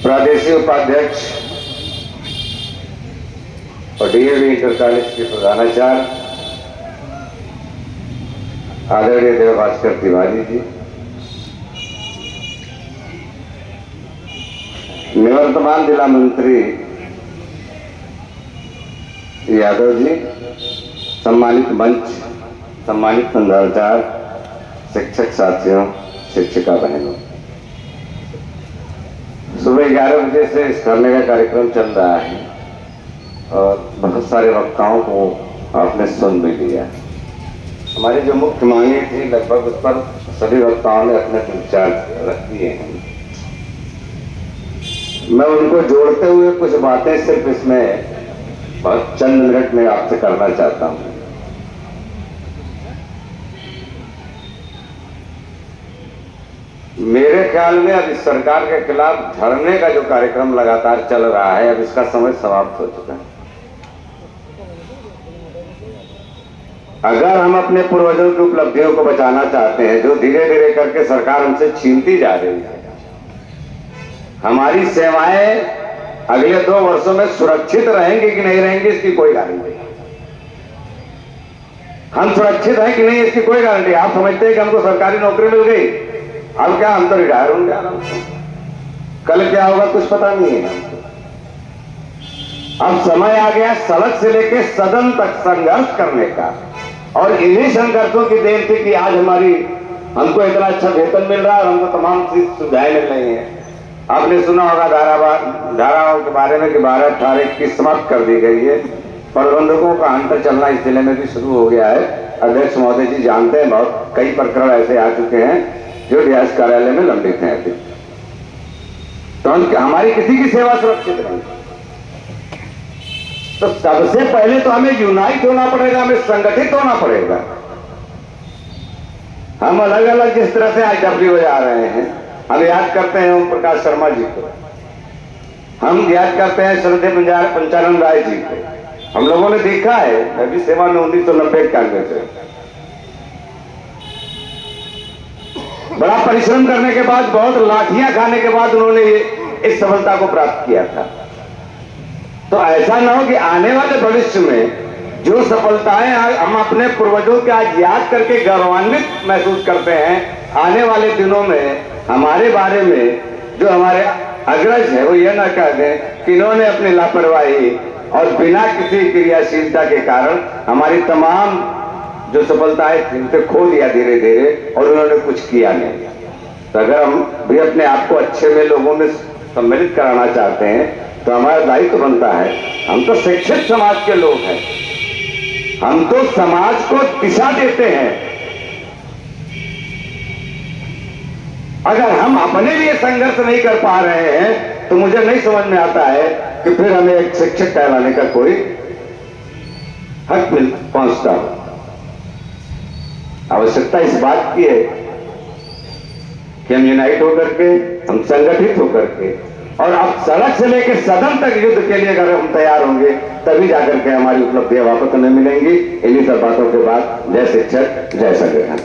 प्रादेशिक उपाध्यक्ष और डीएवी इंटर कॉलेज के प्रधानाचार्य आदरणीय देवभास्कर तिवारी जी, निवर्तमान जिला मंत्री यादव जी, सम्मानित मंच, सम्मानित संधाचार, शिक्षक साथियों, शिक्षिका बहनों, सुबह 11 बजे से इस धरने का कार्यक्रम चल रहा है और बहुत सारे वक्ताओं को आपने सुन भी लिया। हमारी जो मुख्य मांगे थी लगभग उस पर सभी वक्ताओं ने अपने विचार रख दिए हैं। मैं उनको जोड़ते हुए कुछ बातें सिर्फ इसमें बहुत चंद मिनट में आपसे करना चाहता हूं। मेरे ख्याल में अब इस सरकार के खिलाफ धरने का जो कार्यक्रम लगातार चल रहा है, अब इसका समय समाप्त हो चुका है। अगर हम अपने पूर्वजों की उपलब्धियों को बचाना चाहते हैं, जो धीरे धीरे करके सरकार हमसे छीनती जा रही है, हमारी सेवाएं अगले 2 वर्षों में सुरक्षित रहेंगी कि नहीं रहेंगी इसकी कोई गारंटी नहीं। हम सुरक्षित हैं कि नहीं इसकी कोई गारंटी। आप समझते हैं कि हमको सरकारी नौकरी मिल गई, अब क्या हम तो रिटायर होंगे आराम से, कल क्या होगा कुछ पता नहीं है हमको। अब समय आ गया सड़क से लेकर सदन तक संघर्ष करने का, और इन्हीं संघर्षों की देन थी कि आज हमको इतना अच्छा वेतन मिल रहा है और हमको तमाम सुविधाएं मिल रही हैं। आपने सुना होगा धाराओं के बारे में कि 12, 18, 21 समाप्त कर दी गई है। प्रबंधकों का अंतर चलना इस जिले में भी शुरू हो गया है। अध्यक्ष महोदय जी जानते हैं, बहुत कई प्रकरण ऐसे आ चुके हैं जो डीएस कार्यालय में लंबित हैं अभी। तो हमारी किसी की सेवा सुरक्षित नहीं। तो सबसे पहले तो हमें यूनाइट होना पड़ेगा, हमें संगठित होना पड़ेगा। हम अलग अलग जिस तरह से IW जा रहे हैं, हम याद करते हैं ओम प्रकाश शर्मा जी को, हम याद करते हैं श्रद्धेय पंचानंद राय जी को। हम लोगों ने देखा है, मैं भी सेवा में 1990 के आगे से बड़ा परिश्रम करने के बाद, बहुत लाठियां खाने के बाद उन्होंने इस सफलता को प्राप्त किया था। तो ऐसा न हो कि आने वाले भविष्य में जो सफलताएं हम अपने पूर्वजों के आज याद करके गौरवान्वित महसूस करते हैं, आने वाले दिनों में हमारे बारे में जो हमारे अग्रज है वो ये ना कह दें कि इन्होंने अपनी लापरवाही और बिना किसी क्रियाशीलता के कारण हमारी तमाम जो सफलताएं थी उसे खो दिया धीरे धीरे और उन्होंने कुछ किया नहीं। तो अगर हम भी अपने आप को अच्छे में लोगों में सम्मिलित कराना चाहते हैं तो हमारा दायित्व बनता है, हम तो शिक्षित समाज के लोग हैं, हम तो समाज को दिशा देते हैं। अगर हम अपने लिए संघर्ष नहीं कर पा रहे हैं तो मुझे नहीं समझ में आता है कि फिर हमें एक शिक्षक कहलाने का कोई हक मिल पहुंचता हो। आवश्यकता इस बात की है कि हम यूनाइट होकर के, हम संगठित होकर के, और अब सड़क से लेकर सदन तक युद्ध के लिए अगर हम तैयार होंगे तभी जाकर के हमारी उपलब्धियां वापस हमें मिलेंगी। इन्हीं सब बातों के बाद जय शिक्षक, जय संगठन।